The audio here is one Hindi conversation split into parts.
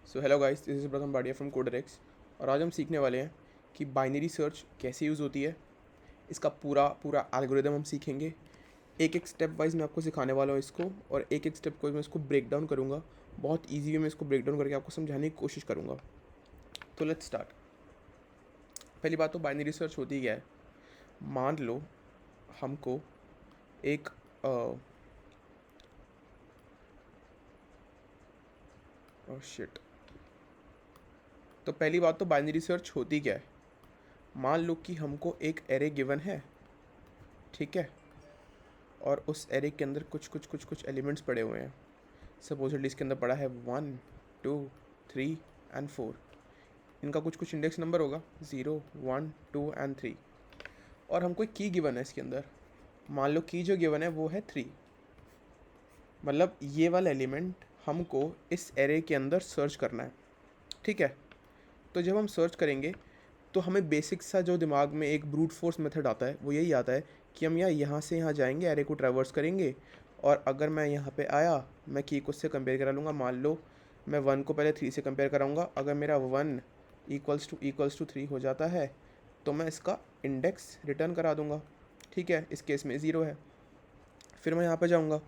So hello guys, this is प्रथम भाटिया फ्रॉम कोडरेक्स। और आज हम सीखने वाले हैं कि बाइनरी सर्च कैसे यूज़ होती है। इसका पूरा पूरा एल्गोरिदम हम सीखेंगे। एक एक स्टेप वाइज मैं आपको सिखाने वाला हूँ इसको, और एक एक स्टेप को मैं इसको ब्रेक डाउन करूँगा। बहुत ईजी वे में इसको ब्रेक डाउन करके आपको समझाने की कोशिश करूँगा। तो लेट्स स्टार्ट। पहली बात तो बाइनरी सर्च होती क्या है। मान लो हमको एक शिट तो पहली बात तो बाइनरी सर्च होती क्या है। मान लो कि हमको एक एरे गिवन है, ठीक है, और उस एरे के अंदर कुछ एलिमेंट्स पड़े हुए हैं। सपोजली इसके अंदर पड़ा है 1, 2, 3 एंड 4। इनका कुछ इंडेक्स नंबर होगा 0, 1, 2 एंड 3। और हमको एक की गिवन है इसके अंदर। मान लो की जो गिवन है वो है 3। मतलब ये वाला एलिमेंट हमको इस एरे के अंदर सर्च करना है, ठीक है। तो जब हम सर्च करेंगे तो हमें बेसिक सा जो दिमाग में एक ब्रूट फोर्स मेथड आता है वो यही आता है कि हम यहाँ से यहाँ जाएंगे, एरे को ट्रैवर्स करेंगे, और अगर मैं यहाँ पे आया मैं की को उससे कंपेयर करा लूँगा। मान लो मैं 1 को पहले 3 से कंपेयर कराऊँगा। अगर मेरा 1 इक्वल्स टू 3 हो जाता है तो मैं इसका इंडेक्स रिटर्न करा दूँगा, ठीक है। इस केस में 0 है। फिर मैं यहाँ पे जाऊँगा।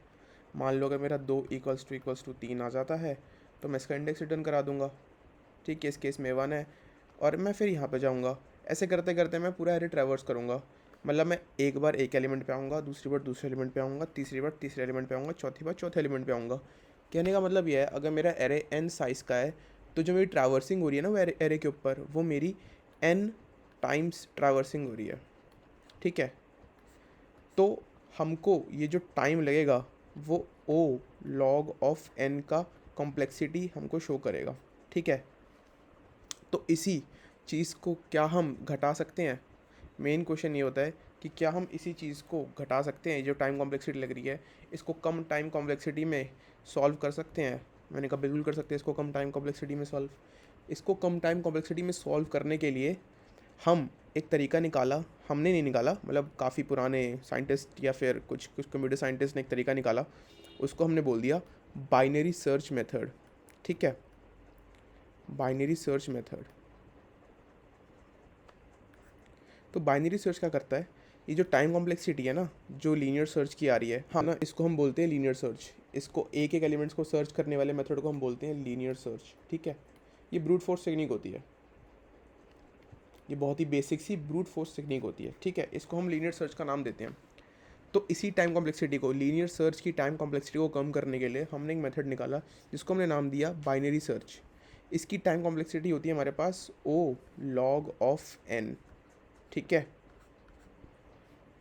मान लो अगर मेरा 2 इक्वल्स टू 3 आ जाता है तो मैं इसका इंडेक्स रिटर्न करा दूँगा, ठीक है। इस केस में 1 है। और मैं फिर यहाँ पे जाऊँगा। ऐसे करते करते मैं पूरा एरे ट्रैवर्स करूँगा। मतलब मैं एक बार एक एलिमेंट पे आऊँगा, दूसरी बार दूसरे एलिमेंट पे आऊँगा, तीसरी बार तीसरे एलिमेंट पे आऊँगा, चौथी बार चौथे एलिमेंट पे आऊँगा। कहने का मतलब यह है, अगर मेरा एरे n साइज़ का है तो जो मेरी ट्रैवर्सिंग हो रही है ना वो एरे के ऊपर, वो मेरी n टाइम्स ट्रैवर्सिंग हो रही है, ठीक है। तो हमको ये जो टाइम लगेगा वो ओ लॉग ऑफ n का कॉम्प्लेक्सिटी हमको शो करेगा, ठीक है। तो इसी चीज़ को क्या हम घटा सकते हैं। मेन क्वेश्चन ये होता है कि क्या हम इसी चीज़ को घटा सकते हैं, जो टाइम कॉम्प्लेक्सिटी लग रही है इसको कम टाइम कॉम्प्लेक्सिटी में सॉल्व कर सकते हैं। मैंने कहा बिल्कुल कर सकते हैं इसको कम टाइम कॉम्प्लेक्सिटी में सॉल्व। इसको कम टाइम कॉम्प्लेक्सिटी में सॉल्व करने के लिए हम एक तरीका निकाला। हमने नहीं निकाला, मतलब काफ़ी पुराने साइंटिस्ट या फिर कुछ कुछ कंप्यूटर साइंटिस्ट ने एक तरीका निकाला। उसको हमने बोल दिया बाइनरी सर्च मेथड, ठीक है। Binary search method. तो बाइनरी सर्च क्या करता है, ये जो टाइम कॉम्प्लेक्सिटी है ना जो लीनियर सर्च की आ रही है, हाँ ना, इसको हम बोलते हैं लीनियर सर्च। इसको एक एक एलिमेंट्स को सर्च करने वाले मेथड को हम बोलते हैं लीनियर सर्च, ठीक है। ये ब्रूट फोर्स टेक्निक होती है। ये बहुत ही बेसिक सी ब्रूट फोर्स टेक्निक होती है, ठीक है। इसको हम लीनियर सर्च का नाम देते हैं। तो इसी टाइम कॉम्प्लेक्सिटी को, लीनियर सर्च की टाइम कॉम्प्लेक्सिटी को कम करने के लिए हमने एक मेथड निकाला जिसको हमने नाम दिया बाइनरी सर्च। इसकी टाइम कॉम्प्लेक्सिटी होती है हमारे पास ओ लॉग ऑफ एन, ठीक है।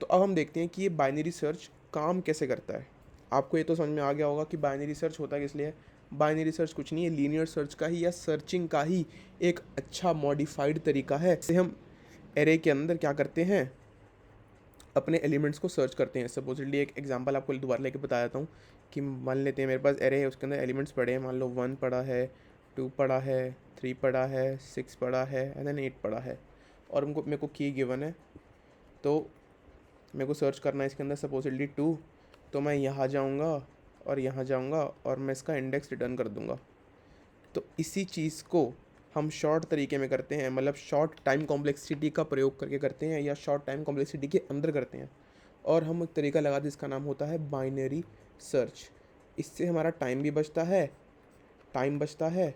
तो अब हम देखते हैं कि ये बाइनरी सर्च काम कैसे करता है। आपको ये तो समझ में आ गया होगा कि बाइनरी सर्च होता किस लिए। बाइनरी सर्च कुछ नहीं है, लीनियर सर्च का ही या सर्चिंग का ही एक अच्छा मॉडिफाइड तरीका है। जैसे हम एरे के अंदर क्या करते हैं, अपने एलिमेंट्स को सर्च करते हैं। सपोजली एक एग्जांपल आपको दोबारा लेके बता देता हूँ कि मान लेते हैं मेरे पास एरे है, उसके अंदर एलिमेंट्स पड़े हैं। मान लो 1 पड़ा है, 2 पड़ा है, 3 पड़ा है, 6 पड़ा है एंड देन 8 पड़ा है। और उनको मेरे को की गिवन है, तो मेरे को सर्च करना है इसके अंदर सपोजली 2। तो मैं यहाँ जाऊँगा और यहाँ जाऊँगा और मैं इसका इंडेक्स रिटर्न कर दूँगा। तो इसी चीज़ को हम शॉर्ट तरीके में करते हैं, मतलब शॉर्ट टाइम कॉम्प्लेक्सिटी का प्रयोग करके करते हैं या शॉर्ट टाइम कॉम्प्लेक्सिटी के अंदर करते हैं। और हम एक तरीका लगाते हैं, इसका नाम होता है बाइनरी सर्च। इससे हमारा टाइम भी बचता है,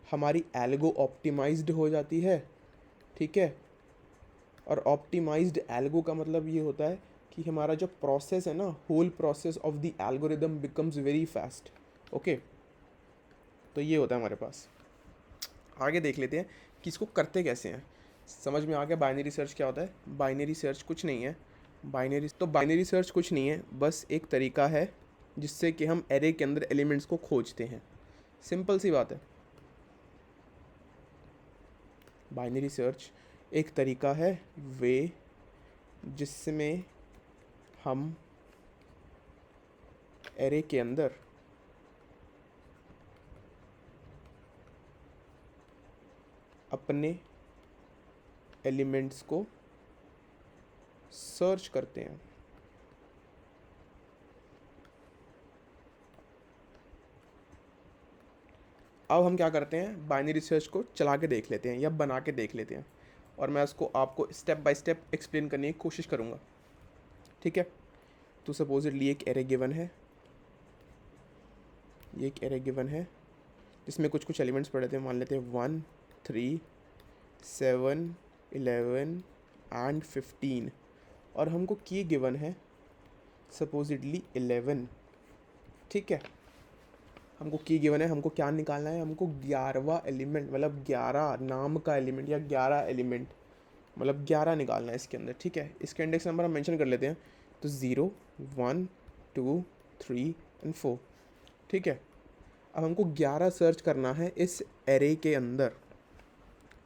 हमारी एल्गो ऑप्टिमाइज्ड हो जाती है, ठीक है। और ऑप्टिमाइज्ड एल्गो का मतलब ये होता है कि हमारा जो प्रोसेस है ना, whole process of the algorithm becomes very fast, okay. तो ये होता है हमारे पास। आगे देख लेते हैं कि इसको करते कैसे हैं। समझ में आ गया बाइनरी सर्च क्या होता है। बाइनरी सर्च कुछ नहीं है, बाइनरी सर्च कुछ नहीं है, बस एक तरीका है जिससे कि हम एरे के अंदर एलिमेंट्स को खोजते हैं। सिंपल सी बात है। बाइनरी सर्च एक तरीका है, वे, जिसमें हम एरे के अंदर अपने एलिमेंट्स को सर्च करते हैं। अब हम क्या करते हैं, बाइनरी सर्च को चला के देख लेते हैं या बना के देख लेते हैं, और मैं उसको आपको स्टेप बाय स्टेप एक्सप्लेन करने की कोशिश करूँगा, ठीक है। तो सपोजिटली एक एरे गिवन है, ये एक एरे गिवन है जिसमें कुछ कुछ एलिमेंट्स पड़े थे, मान लेते हैं 1 3 7 11 एंड 15, और हमको की गिवन है सपोजिटली 11, ठीक है। हमको की गिवन है, हमको क्या निकालना है, हमको 11वां एलिमेंट, मतलब 11 नाम का एलिमेंट या 11 एलिमेंट, मतलब 11 निकालना है इसके अंदर, ठीक है। इसके इंडेक्स नंबर हम मेंशन कर लेते हैं, तो 0 1 2 3 एंड 4, ठीक है। अब हमको 11 सर्च करना है इस एरे के अंदर,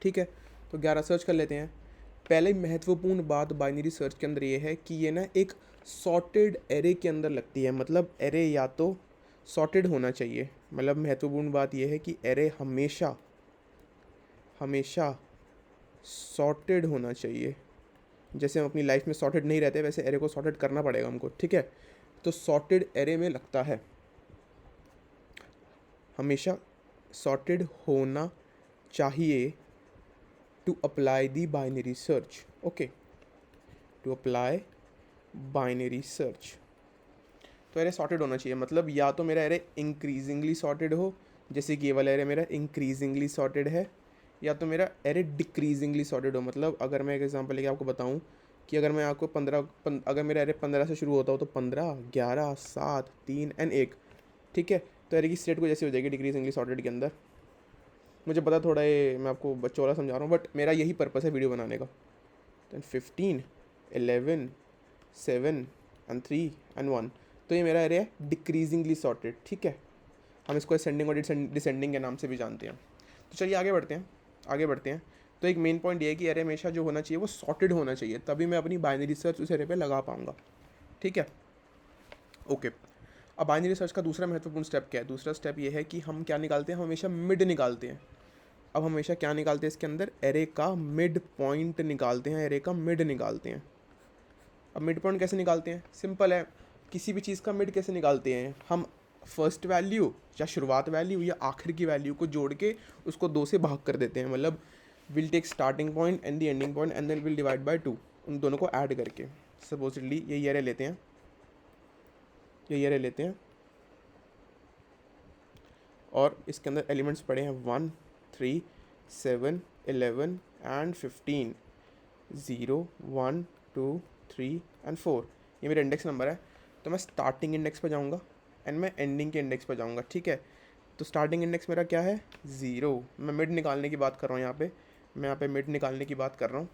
ठीक है। तो 11 सर्च कर लेते हैं। पहले महत्वपूर्ण बात बाइनरी सर्च के अंदर ये है कि ये ना एक सॉर्टेड एरे के अंदर लगती है, मतलब एरे या तो सॉर्टेड होना चाहिए, मतलब महत्वपूर्ण बात यह है कि एरे हमेशा हमेशा सॉर्टेड होना चाहिए। जैसे हम अपनी लाइफ में सॉर्टेड नहीं रहते, वैसे एरे को सॉर्टेड करना पड़ेगा हमको, ठीक है। तो सॉर्टेड एरे में लगता है, हमेशा सॉर्टेड होना चाहिए to apply the binary search, okay, to apply binary search. तो एरे सॉर्टेड होना चाहिए, मतलब या तो मेरा एरे इंक्रीजिंगली सॉर्टेड हो, जैसे कि ये वाला एरे मेरा इंक्रीजिंगली सॉर्टेड है, या तो मेरा एरे डिक्रीजिंगली सॉर्टेड हो। मतलब अगर मैं एक एग्जांपल लेके आपको बताऊं कि अगर मैं आपको अगर मेरा एरे 15 से शुरू होता हो तो 15 11 7 3 एंड 1, ठीक है। तो एरे की स्टेट को जैसे हो जाएगी डिक्रीजिंगली सॉर्टेड के अंदर। मुझे पता थोड़ा ये मैं आपको बच्चों वाला समझा रहा हूँ, बट मेरा यही पर्पस है वीडियो बनाने का। देन 15 11 7 एंड 3 एंड 1, तो ये मेरा एरे है डिक्रीजिंगली सॉर्टेड, ठीक है। हम इसको असेंडिंग और डिसेंडिंग के नाम से भी जानते हैं। तो चलिए आगे बढ़ते हैं। तो एक मेन पॉइंट ये है कि एरे हमेशा जो होना चाहिए वो सॉर्टेड होना चाहिए, तभी मैं अपनी बाइनरी सर्च उस एरे पे लगा पाऊंगा, ठीक है, ओके। अब बाइनरी सर्च का दूसरा महत्वपूर्ण स्टेप क्या है, दूसरा स्टेप ये है कि हम क्या निकालते हैं, हम हमेशा मिड निकालते हैं। अब हमेशा क्या निकालते हैं इसके अंदर, एरे का मिड पॉइंट निकालते हैं, एरे का मिड निकालते हैं। अब मिड पॉइंट कैसे निकालते हैं, सिंपल है, किसी भी चीज़ का मिड कैसे निकालते हैं हम, फर्स्ट वैल्यू या शुरुआत वैल्यू या आखिर की वैल्यू को जोड़ के उसको 2 से भाग कर देते हैं, मतलब will take starting point and the ending point and then will divide by 2, उन दोनों को ऐड करके। सपोजिटली ये एरे लेते हैं, और इसके अंदर एलिमेंट्स पड़े हैं 1 3 7 11 एंड 15, 0 1 2 3 एंड 4, ये मेरा इंडेक्स नंबर है। तो मैं स्टार्टिंग इंडेक्स पर जाऊंगा एंड मैं एंडिंग के इंडेक्स पर जाऊंगा, ठीक है। तो स्टार्टिंग इंडेक्स मेरा क्या है 0, मैं मिड निकालने की बात कर रहा हूँ यहाँ पे, मैं यहाँ पे मिड निकालने की बात कर रहा हूँ।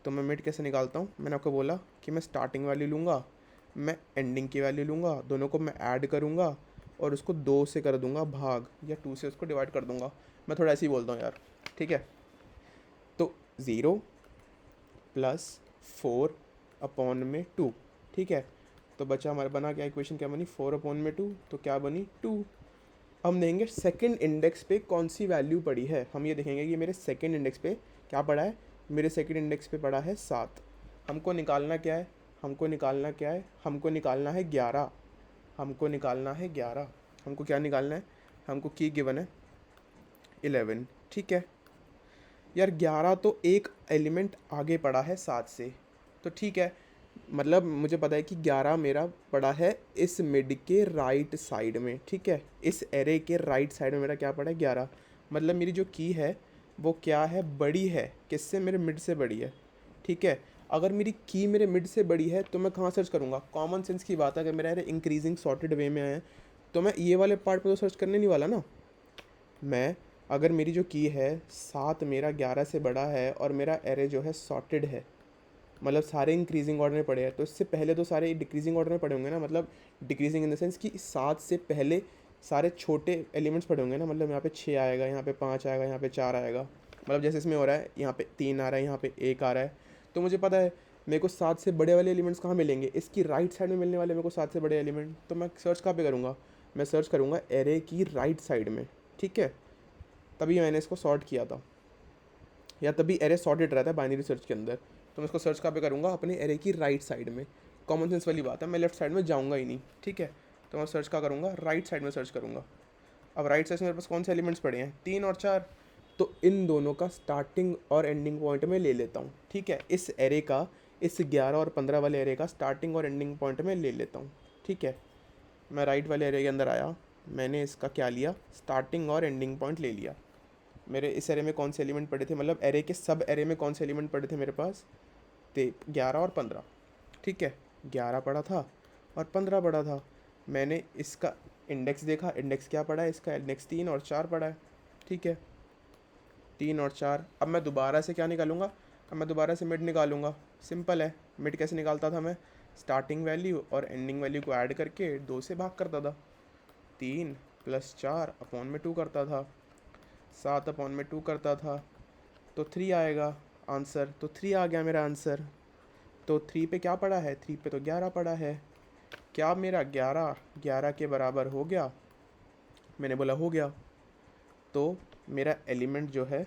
तो मैं मिड कैसे निकालता हूँ, मैंने आपको बोला कि मैं स्टार्टिंग वैल्यू लूँगा, मैं एंडिंग की वैल्यू लूँगा, दोनों को मैं ऐड करूँगा और उसको 2 से कर दूँगा भाग, या 2 से उसको डिवाइड कर दूँगा। मैं थोड़ा ऐसे ही बोलता हूँ यार, ठीक है। तो 0 प्लस 4 अपॉन में 2, ठीक है। तो बचा हमारा बना क्या, इक्वेशन क्या बनी, 4 अपॉन में 2, तो क्या बनी 2। हम देखेंगे सेकंड इंडेक्स पे कौन सी वैल्यू पड़ी है, हम ये देखेंगे कि मेरे सेकंड इंडेक्स पे क्या पड़ा है, मेरे सेकंड इंडेक्स पे पड़ा है 7। हमको निकालना क्या है, हमको निकालना है 11, हमको क्या निकालना है, हमको की गिवन है 11, ठीक है। यार 11 तो एक एलिमेंट आगे पड़ा है 7 से, तो ठीक है, मतलब मुझे पता है कि 11 मेरा पड़ा है इस मिड के राइट साइड में, ठीक है। इस एरे के राइट साइड में मेरा क्या पड़ा है 11, मतलब मेरी जो की है वो क्या है, बड़ी है, किससे, मेरे मिड से बड़ी है, ठीक है। अगर मेरी की मेरे मिड से बड़ी है तो मैं कहाँ सर्च करूँगा, कॉमन सेंस की बात है, अगर मेरा एरे इंक्रीजिंग सॉर्टेड वे में है तो मैं ये वाले पार्ट पर तो सर्च करने नहीं वाला ना। मैं अगर मेरी जो की है 7 मेरा 11 से बड़ा है और मेरा एरे जो है सॉर्टेड है, मतलब सारे इंक्रीजिंग ऑर्डर में पड़े हैं, तो इससे पहले तो सारे डिक्रीजिंग ऑर्डर में पड़े होंगे ना, मतलब डिक्रीजिंग इन द सेंस कि 7 से पहले सारे छोटे एलिमेंट्स पड़े होंगे ना, मतलब यहाँ पे 6 आएगा, यहाँ पे 5 आएगा, यहाँ पे 4 आएगा, मतलब जैसे इसमें हो रहा है यहाँ पे 3 आ रहा है, यहाँ पे 1 आ रहा है। तो मुझे पता है मेरे को 7 से बड़े वाले एलिमेंट्स कहाँ मिलेंगे, इसकी राइट साइड में मिलने वाले मेरे को 7 से बड़े एलिमेंट। तो मैं सर्च कहाँ पे करूँगा, मैं सर्च करूँगा एरे की राइट साइड में, ठीक है। तभी मैंने इसको सॉर्ट किया था, या तभी एरे सॉर्टेड रहता है बाइनरी सर्च के अंदर। तो मैं इसको सर्च कहाँ पे करूँगा, अपने एरे की राइट साइड में। कॉमन सेंस वाली बात है, मैं लेफ्ट साइड में जाऊँगा ही नहीं, ठीक है। तो मैं सर्च कहाँ करूँगा, राइट साइड में सर्च करूँगा। अब राइट साइड से मेरे पास कौन से एलिमेंट्स पड़े हैं, 3 और 4, तो इन दोनों का स्टार्टिंग और एंडिंग पॉइंट में ले लेता हूँ। ठीक है, इस एरे का, इस 11 और 15 वाले एरे का स्टार्टिंग और एंडिंग पॉइंट में ले लेता हूँ। ठीक है, मैं राइट वाले एरे के अंदर आया, मैंने इसका क्या लिया, स्टार्टिंग और एंडिंग पॉइंट ले लिया। मेरे इस एरे में कौन से एलिमेंट पड़े थे, मतलब एरे के सब एरे में कौन से एलिमेंट पड़े थे मेरे पास, 11 और 15। ठीक है, 11 पड़ा था और 15 पड़ा था। मैंने इसका इंडेक्स देखा, इंडेक्स क्या पड़ा है इसका, इंडेक्स 3 और 4 पड़ा है। ठीक है, 3 और 4। अब मैं दोबारा से क्या निकालूंगा, अब मैं दोबारा से मिड निकालूंगा। सिंपल है, मिड कैसे निकालता था मैं, स्टार्टिंग वैल्यू और एंडिंग वैल्यू को ऐड करके 2 से भाग करता था। 3 + 4 अपॉन में 2 करता था, 7 अपॉन में 2 करता था, तो 3 आएगा आंसर। तो 3 आ गया मेरा आंसर। तो 3 पे क्या पड़ा है, 3 पे तो 11 पड़ा है। क्या मेरा 11 के बराबर हो गया, मैंने बोला हो गया। तो मेरा एलिमेंट जो है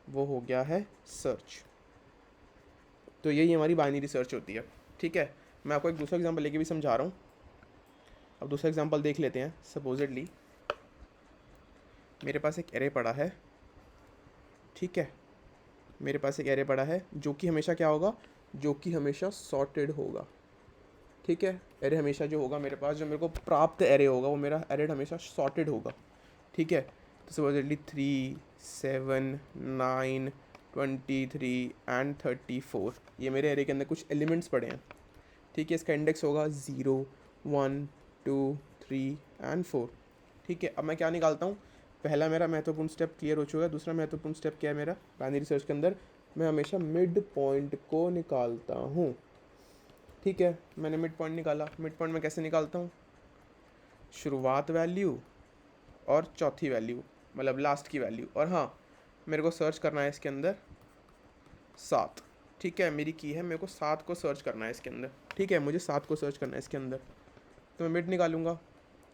वो हो गया है सर्च। तो यही हमारी बाइनरी सर्च होती है। ठीक है, मैं आपको एक दूसरा एग्जांपल लेके भी समझा रहा हूँ। अब दूसरा एग्जांपल देख लेते हैं। सपोजिटली मेरे पास एक एरे पड़ा है। ठीक है, मेरे पास एक एरे पड़ा है जो कि हमेशा क्या होगा, जो कि हमेशा सॉर्टेड होगा। ठीक है, एरे हमेशा जो होगा मेरे पास, जो मेरे को प्राप्त एरे होगा, वो मेरा एरे हमेशा सॉर्टेड होगा। ठीक है, तो सपोजिटली 3, 7, 9, 23 एंड 34, ये मेरे एरे के अंदर कुछ एलिमेंट्स पड़े हैं। ठीक है, इसका इंडेक्स होगा 0, 1, 2, 3 एंड 4। ठीक है, अब मैं क्या निकालता हूँ, पहला मेरा महत्वपूर्ण स्टेप क्लियर हो चुका है। दूसरा महत्वपूर्ण स्टेप क्या है मेरा बाइनरी सर्च के अंदर, मैं हमेशा मिड पॉइंट को निकालता हूँ। ठीक है, मैंने मिड पॉइंट निकाला। मिड पॉइंट में कैसे निकालता हूँ, शुरुआत वैल्यू और चौथी वैल्यू, मतलब लास्ट की वैल्यू। और हाँ, मेरे को सर्च करना है इसके अंदर 7। ठीक है, मेरी की है, मेरे को 7 को सर्च करना है इसके अंदर। ठीक है, मुझे 7 को सर्च करना है इसके अंदर। तो मैं मिड निकालूंगा,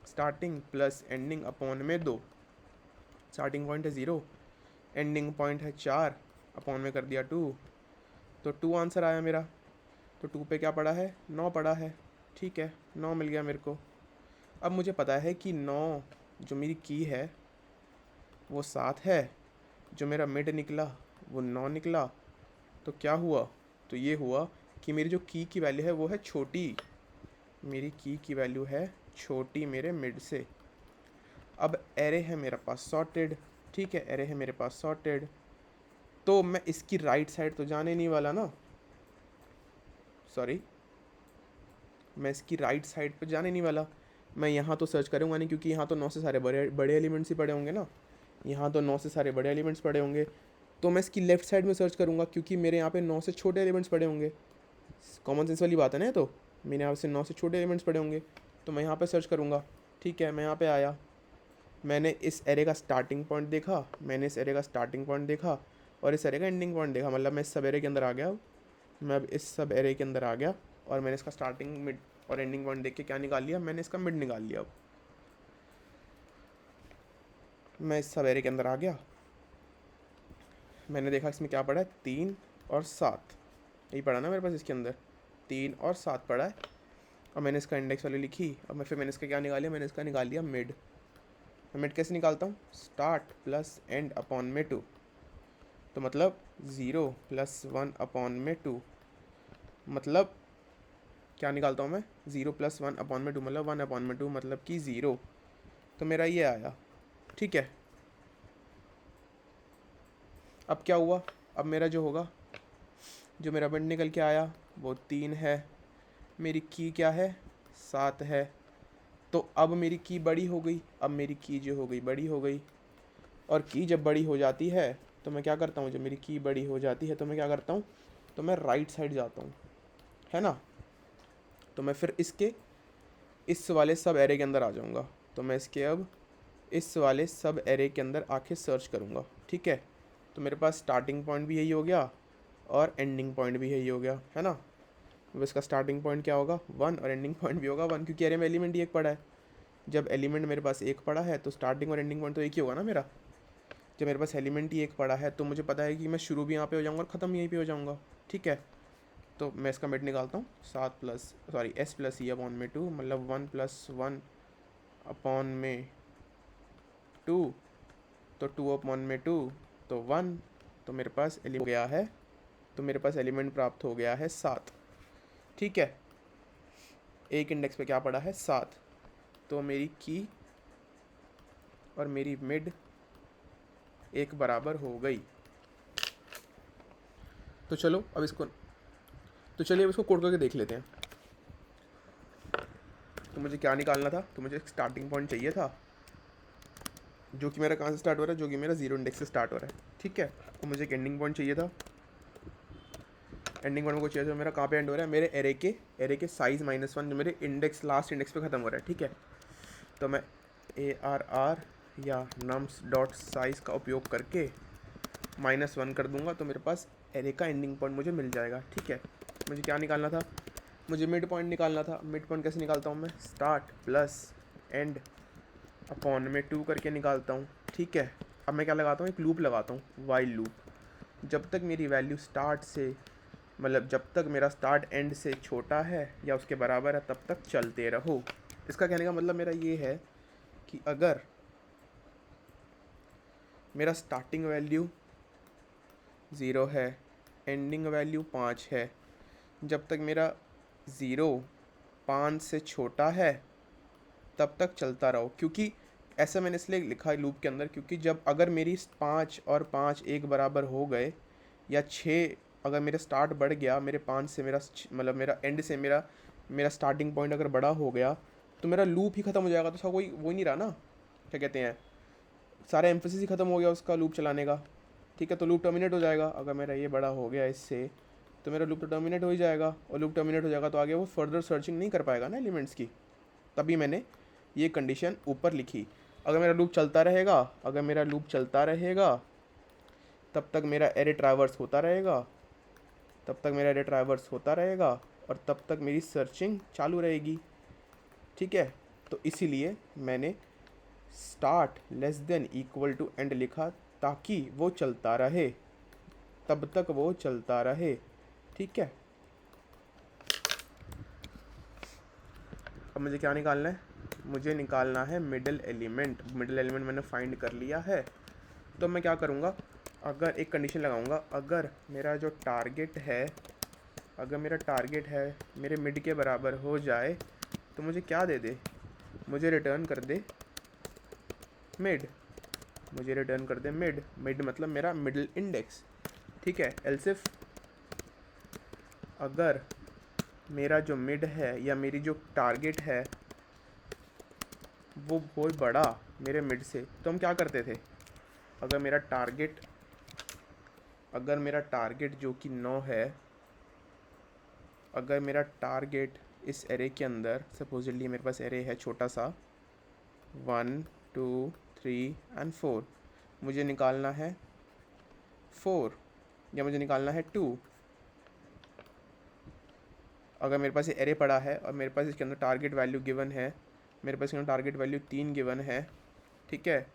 स्टार्टिंग प्लस एंडिंग अपॉन में 2। स्टार्टिंग पॉइंट है 0, एंडिंग पॉइंट है 4, अपॉन में कर दिया 2, तो 2 आंसर आया मेरा। तो 2 पे क्या पड़ा है, 9 पड़ा है। ठीक है, 9 मिल गया मेरे को। अब मुझे पता है कि 9 जो मेरी की है वो 7 है, जो मेरा मिड निकला वो 9 निकला। तो क्या हुआ, तो ये हुआ कि मेरी जो की वैल्यू है वो है छोटी, मेरी की वैल्यू है छोटी मेरे मिड से। अब एरे है मेरे पास सॉर्टेड। ठीक है, एरे है मेरे पास सॉर्टेड, तो मैं इसकी राइट साइड तो जाने नहीं वाला ना, सॉरी, मैं इसकी राइट साइड पर जाने नहीं वाला। मैं यहाँ तो सर्च करूँगा नहीं, क्योंकि यहाँ तो 9 से सारे बड़े बड़े एलिमेंट्स ही पड़े होंगे ना, यहाँ तो 9 से सारे बड़े एलिमेंट्स पड़े होंगे। तो मैं इसकी लेफ्ट साइड में सर्च करूँगा, क्योंकि मेरे यहाँ पे 9 से छोटे एलिमेंट्स पड़े होंगे। कॉमन सेंस वाली बात है ना, तो मेरे यहाँ से 9 से छोटे एलिमेंट्स पड़े होंगे, तो मैं यहाँ पे सर्च करूँगा। ठीक है, मैं यहाँ पे आया, मैंने इस एरे का स्टार्टिंग पॉइंट देखा, मैंने इस एरे का स्टार्टिंग पॉइंट देखा और इस एरे का एंडिंग पॉइंट देखा, मतलब मैं इस सब एरे के अंदर आ गया। मैं अब इस सब एरे के अंदर आ गया और मैंने इसका स्टार्टिंग, मिड और एंडिंग पॉइंट देख के क्या निकाल लिया, मैंने इसका मिड निकाल लिया। अब मैं इस सब एरे के अंदर आ गया, मैंने देखा इसमें क्या पड़ा है, 3 और 7, यही पड़ा ना मेरे पास इसके अंदर, 3 और 7 पड़ा है। और मैंने इसका इंडेक्स वाली लिखी। अब मैंने इसका क्या निकाल लिया, मैंने इसका निकाल लिया मिड। मैं मिड कैसे निकालता हूँ, स्टार्ट प्लस एंड अपॉन में 2, तो मतलब 0 + 1 अपॉन में 2, मतलब क्या निकालता हूँ मैं, 0 + 1 अपॉन में 2, मतलब 1 अपॉन में 2, मतलब कि 0। तो मेरा ये आया। ठीक है, अब क्या हुआ, अब मेरा जो होगा, जो मेरा मिड निकल के आया वो 3 है, मेरी की क्या है, 7 है। तो अब मेरी की बड़ी हो गई, अब मेरी की जो हो गई बड़ी हो गई। और की जब बड़ी हो जाती है तो मैं क्या करता हूँ, जब मेरी की बड़ी हो जाती है तो मैं क्या करता हूँ, तो मैं राइट साइड जाता हूँ, है ना। तो मैं फिर इसके इस वाले सब एरे के अंदर आ जाऊँगा। तो मैं इसके अब इस वाले सब एरे के अंदर आके सर्च करूँगा। ठीक है, तो मेरे पास स्टार्टिंग पॉइंट भी यही हो गया और एंडिंग पॉइंट भी यही हो गया, है ना। अब इसका स्टार्टिंग पॉइंट क्या होगा, 1, और एंडिंग पॉइंट भी होगा 1, क्योंकि एरे में एलिमेंट ही एक पड़ा है। जब एलिमेंट मेरे पास एक पड़ा है तो स्टार्टिंग और एंडिंग पॉइंट तो एक ही होगा ना मेरा। जब मेरे पास एलिमेंट ही एक पड़ा है तो मुझे पता है कि मैं शुरू भी यहाँ पे हो जाऊँगा और ख़त्म यहीं पे हो जाऊँगा। ठीक है, तो मैं इसका मिड निकालता हूँ, s + e अपॉन में 2, मतलब 1 + 1 अपॉन में 2, तो 2/2 तो 1, तो मेरे पास एलिमेंट हो गया है, तो मेरे पास एलिमेंट प्राप्त हो गया है 7। ठीक है, एक इंडेक्स पे क्या पड़ा है 7, तो मेरी की और मेरी मिड एक बराबर हो गई। तो चलो अब इसको, तो चलिए अब इसको कोड करके देख लेते हैं। तो मुझे क्या निकालना था, तो मुझे एक स्टार्टिंग पॉइंट चाहिए था जो कि मेरा कहाँ से स्टार्ट हो रहा है, जो कि मेरा 0 इंडेक्स से स्टार्ट हो रहा है। ठीक है, तो मुझे एक एंडिंग पॉइंट चाहिए था। एंडिंग पॉइंट को चाहिए, तो मेरा कहाँ पे एंड हो रहा है, मेरे एरे के साइज -1 जो मेरे इंडेक्स लास्ट इंडेक्स पे ख़त्म हो रहा है। ठीक है, तो मैं ARR या nums डॉट साइज का उपयोग करके -1 कर दूंगा, तो मेरे पास एरे का एंडिंग पॉइंट मुझे मिल जाएगा। ठीक है, मुझे क्या निकालना था, मुझे मिड पॉइंट निकालना था। मिड पॉइंट कैसे निकालता हूँ मैं, स्टार्ट प्लस एंड अपॉन में 2 करके निकालता हूँ। ठीक है, अब मैं क्या लगाता हूँ, एक लूप लगाता हूँ, वाइल लूप। जब तक मेरी वैल्यू स्टार्ट से, मतलब जब तक मेरा स्टार्ट एंड से छोटा है या उसके बराबर है, तब तक चलते रहो। इसका कहने का मतलब मेरा ये है कि अगर मेरा स्टार्टिंग वैल्यू 0 है, एंडिंग वैल्यू 5 है, जब तक मेरा 0 5 से छोटा है तब तक चलता रहो। क्योंकि ऐसा मैंने इसलिए लिखा है लूप के अंदर, क्योंकि जब अगर मेरी 5 और 5 एक बराबर हो गए, या 6 अगर मेरा स्टार्ट बढ़ गया, मेरे 5 से मेरा मतलब मेरा एंड से मेरा मेरा स्टार्टिंग पॉइंट अगर बड़ा हो गया, तो मेरा लूप ही ख़त्म हो जाएगा। तो उसका कोई वो ही नहीं रहा ना, क्या कहते हैं, सारा एम्फेसिस ही ख़त्म हो गया उसका लूप चलाने का। ठीक है, तो लूप टर्मिनेट हो जाएगा। अगर मेरा ये बड़ा हो गया इससे, तो मेरा लूप तो टर्मिनेट हो ही जाएगा, और लूप टर्मिनेट हो जाएगा तो आगे वो फर्दर सर्चिंग नहीं कर पाएगा ना एलिमेंट्स की। तभी मैंने ये कंडीशन ऊपर लिखी। अगर मेरा लूप चलता रहेगा, अगर मेरा लूप चलता रहेगा, तब तक मेरा एरे ट्रैवर्स होता रहेगा, तब तक मेरा एरे ट्रैवर्स होता रहेगा, और तब तक मेरी सर्चिंग चालू रहेगी। ठीक है, तो इसीलिए मैंने start less than equal to end लिखा, ताकि वो चलता रहे, तब तक वो चलता रहे। ठीक है, अब मुझे क्या निकालना है, मुझे निकालना है मिडिल एलिमेंट। मिडिल एलिमेंट मैंने फाइंड कर लिया है। तो मैं क्या करूँगा, अगर एक कंडीशन लगाऊंगा, अगर मेरा जो टारगेट है, अगर मेरा टारगेट है मेरे मिड के बराबर हो जाए, तो मुझे क्या दे दे, मुझे रिटर्न कर दे मिड, मुझे रिटर्न कर दे मिड। मिड मतलब मेरा मिडिल इंडेक्स। ठीक है, एल्सिफ अगर मेरा जो मिड है या मेरी जो टारगेट है वो बहुत बड़ा मेरे मिड से, तो हम क्या करते थे, अगर मेरा टारगेट जो कि 9 है, अगर मेरा टारगेट इस एरे के अंदर, सपोजिटली मेरे पास एरे है छोटा सा 1 2 3 एंड 4, मुझे निकालना है 4 या मुझे निकालना है 2। अगर मेरे पास ये एरे पड़ा है और मेरे पास इसके अंदर टारगेट वैल्यू गिवन है, मेरे पास इसके अंदर टारगेट वैल्यू 3 गिवन है। ठीक है,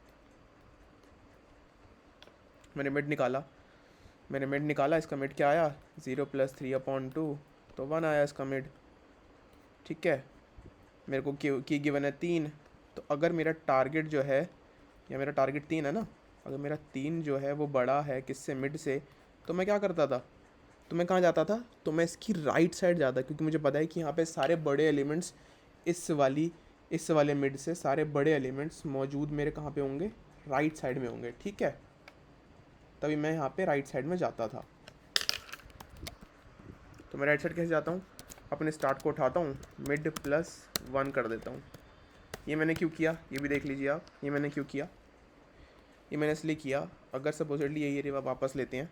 मैंने मिड निकाला, इसका मिड क्या आया, 0 + 3/2, तो 1 आया इसका मिड। ठीक है, मेरे को की गिवन है 3, तो अगर मेरा टारगेट जो है, या मेरा टारगेट 3 है ना, अगर मेरा 3 जो है वो बड़ा है किससे, मिड से, तो मैं क्या करता था, तो मैं कहाँ जाता था, तो मैं इसकी राइट साइड जाता, क्योंकि मुझे पता है कि यहाँ पे सारे बड़े एलिमेंट्स इस वाले मिड से सारे बड़े एलिमेंट्स मौजूद मेरे कहाँ पे होंगे, राइट साइड में होंगे। ठीक है, तभी मैं यहाँ पे राइट साइड में जाता था। तो मैं राइट साइड कैसे जाता हूँ, अपने स्टार्ट को उठाता हूँ, मिड +1 कर देता हूँ। ये मैंने क्यों किया, ये भी देख लीजिए आप, ये मैंने क्यों किया, ये मैंने इसलिए किया, अगर सपोजिटली यही एरिया वापस लेते हैं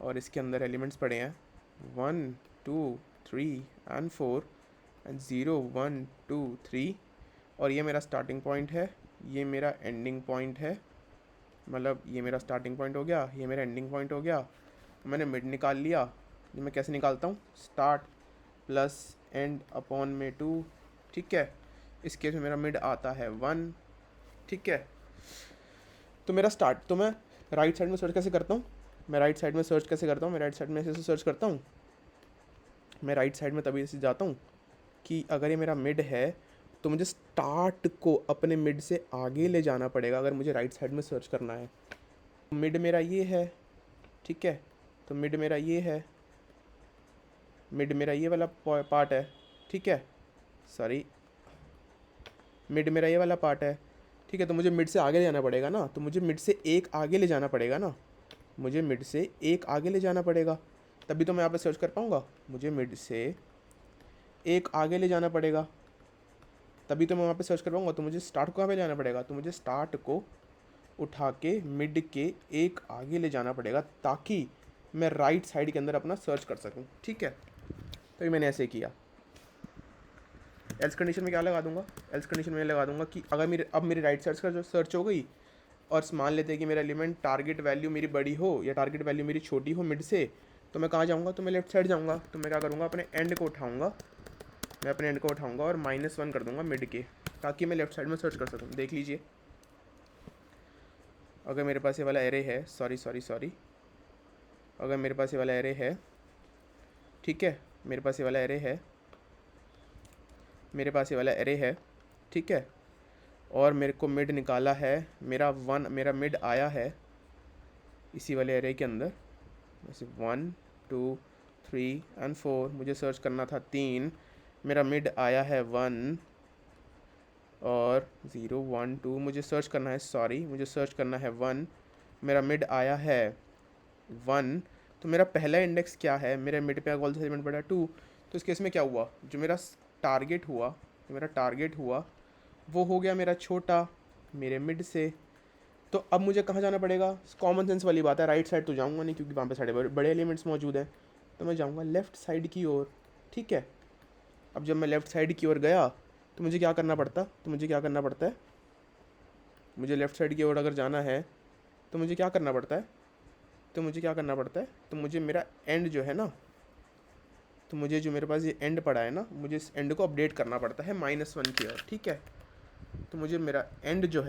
और इसके अंदर एलिमेंट्स पड़े हैं 1 2 3 एंड 4 एंड 0 1 2 3, और ये मेरा स्टार्टिंग पॉइंट है, ये मेरा एंडिंग पॉइंट है, मतलब ये मेरा स्टार्टिंग पॉइंट हो गया, ये मेरा एंडिंग पॉइंट हो गया। मैंने मिड निकाल लिया, ये मैं कैसे निकालता हूँ, स्टार्ट प्लस एंड अपॉन में 2। ठीक है, इस केस में मेरा मिड आता है 1। ठीक है, तो मेरा स्टार्ट, तो मैं राइट साइड में सर्च कैसे करता हूँ, मैं राइट साइड में ऐसे सर्च करता हूँ। मैं राइट साइड में तभी ऐसे जाता हूँ कि अगर ये मेरा मिड है तो मुझे स्टार्ट को अपने मिड से आगे ले जाना पड़ेगा अगर मुझे राइट साइड में सर्च करना है। मिड मेरा ये है, ठीक है, तो मिड मेरा ये है, मिड मेरा ये वाला पार्ट है, ठीक है, सॉरी, मिड मेरा ये वाला पार्ट है, ठीक है। तो मुझे मिड से आगे ले जाना पड़ेगा ना, तो मुझे मिड से एक आगे ले जाना पड़ेगा ना, मुझे मिड से एक आगे ले जाना पड़ेगा, तभी तो मैं यहाँ पे सर्च कर पाऊँगा। मुझे मिड से एक आगे ले जाना पड़ेगा, तभी तो मैं वहाँ पे सर्च कर पाऊँगा। तो मुझे स्टार्ट को कहाँ पे जाना पड़ेगा, तो मुझे स्टार्ट को उठा के मिड के एक आगे ले जाना पड़ेगा ताकि मैं राइट साइड के अंदर अपना सर्च कर सकूँ, ठीक है। तो ये मैंने ऐसे किया। एल्स कंडीशन में क्या लगा दूंगा, एल्स कंडीशन में लगा दूंगा कि अगर मेरी राइट साइड का जो सर्च हो गई और मान लेते हैं कि मेरा एलिमेंट टारगेट वैल्यू मेरी बड़ी हो या टारगेट वैल्यू मेरी छोटी हो मिड से, तो मैं कहाँ जाऊँगा, तो मैं लेफ्ट साइड जाऊँगा। तो मैं क्या करूँगा, अपने एंड को उठाऊँगा, मैं अपने एंड को उठाऊँगा और -1 कर दूँगा मिड के, ताकि मैं लेफ्ट साइड में सर्च कर सकूँ। देख लीजिए, अगर मेरे पास ये वाला एरे है, सॉरी, अगर मेरे पास ये वाला एरे है, ठीक है, मेरे पास ये वाला एरे है, मेरे पास ये वाला एरे है, ठीक है, और मेरे को मिड निकाला है, मेरा मिड आया है इसी वाले एरे के अंदर, वैसे 1 2 3 एंड 4, मुझे सर्च करना था 3, मेरा मिड आया है 1 और 0 1 2, मुझे सर्च करना है, सॉरी, मुझे सर्च करना है 1, मेरा मिड आया है 1। तो मेरा पहला इंडेक्स क्या है, मेरे मिड पे कौन सा एलिमेंट पड़ा 2। तो इस केस में क्या हुआ, जो मेरा टारगेट हुआ, जो मेरा टारगेट हुआ वो हो गया मेरा छोटा मेरे मिड से। तो अब मुझे कहाँ जाना पड़ेगा, कॉमन सेंस वाली बात है, राइट साइड तो जाऊँगा नहीं क्योंकि वहाँ पे सारे बड़े एलिमेंट्स मौजूद हैं, तो मैं जाऊँगा लेफ़्ट साइड की ओर, ठीक है। अब जब मैं लेफ़्ट साइड की ओर गया तो मुझे क्या करना पड़ता, है, मुझे लेफ़्ट साइड की ओर अगर जाना है तो मुझे क्या करना पड़ता है, तो मुझे मेरा एंड जो है ना, तो मुझे जो मेरे पास ये एंड पड़ा है ना, मुझे इस एंड को अपडेट करना पड़ता है -1 की ओर, ठीक है। तो मुझे मेरा एंड जो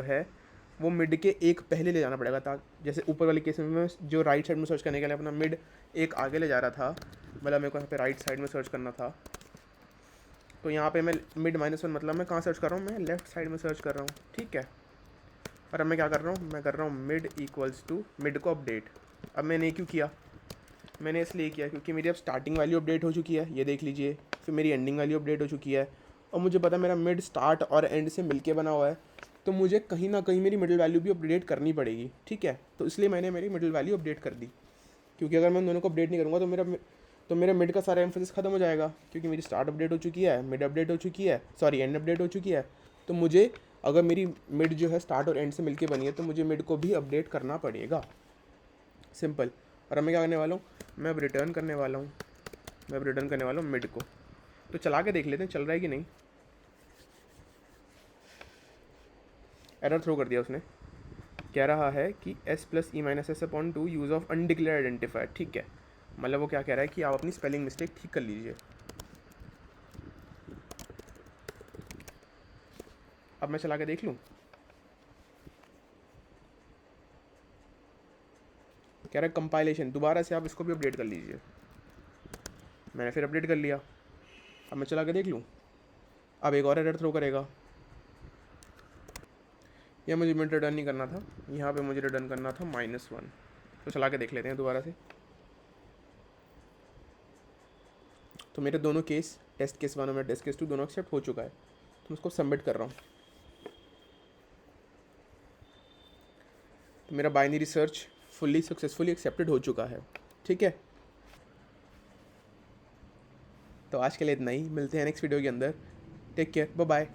है वो मिड के एक पहले ले जाना पड़ेगा, ताकि जैसे ऊपर वाले केस में मैं जो राइट साइड में सर्च करने के लिए अपना मिड एक आगे ले जा रहा था, मतलब मेरे को यहाँ पे राइट साइड में सर्च करना था, तो यहाँ पे मैं मिड -1 मतलब मैं कहाँ सर्च कर रहा हूँ, मैं लेफ़्ट साइड में सर्च कर रहा हूँ, ठीक है। और अब मैं क्या कर रहा हूँ, मैं कर रहा हूँ मिड इक्वल्स टू मिड को अपडेट। अब मैंने क्यों किया, मैंने इसलिए किया क्योंकि मेरी अब स्टार्टिंग वैल्यू अपडेट हो चुकी है, ये देख लीजिए, फिर मेरी एंडिंग वैल्यू अपडेट हो चुकी है, और मुझे पता है मेरा मिड स्टार्ट और एंड से मिलके बना हुआ है, तो मुझे कहीं ना कहीं मेरी मिडिल वैल्यू भी अपडेट करनी पड़ेगी, ठीक है। तो इसलिए मैंने मेरी मिडिल वैल्यू अपडेट कर दी, क्योंकि अगर मैं दोनों को अपडेट नहीं करूँगा तो मेरा मिड का सारा एम्फेसिस खत्म हो जाएगा, क्योंकि मेरी स्टार्ट अपडेट हो चुकी है, मिड अपडेट हो चुकी है, सॉरी एंड अपडेट हो चुकी है। तो मुझे अगर मेरी मिड जो है स्टार्ट और एंड से मिलके बनी है तो मुझे मिड को भी अपडेट करना पड़ेगा, सिंपल। और अब मैं क्या करने वाला हूँ, मैं अब रिटर्न करने वाला हूँ मिड को। तो चला के देख लेते हैं चल रहा है कि नहीं। एरर थ्रो कर दिया उसने, कह रहा है कि s + e - s/2 use of undeclared identifier, ठीक है। मतलब वो क्या कह रहा है कि आप अपनी स्पेलिंग मिस्टेक ठीक कर लीजिए। अब मैं चला के देख लूँ, कह रहा है कंपाइलेशन, दोबारा से आप इसको भी अपडेट कर लीजिए। मैंने फिर अपडेट कर लिया, अब मैं चला के देख लूँ, अब एक और एरर थ्रो करेगा। यह मुझे मिड रिटर्न नहीं करना था, यहाँ पे मुझे रिटर्न करना था -1। तो चला के देख लेते हैं दोबारा से। तो मेरे दोनों केस, टेस्ट केस 1 और टेस्ट केस 2 दोनों एक्सेप्ट हो चुका है, तो मैं उसको सबमिट कर रहा हूँ। तो मेरा binary search fully successfully accepted हो चुका है, ठीक है। तो आज के लिए इतना ही, मिलते हैं नेक्स्ट वीडियो के अंदर। Take care, bye bye.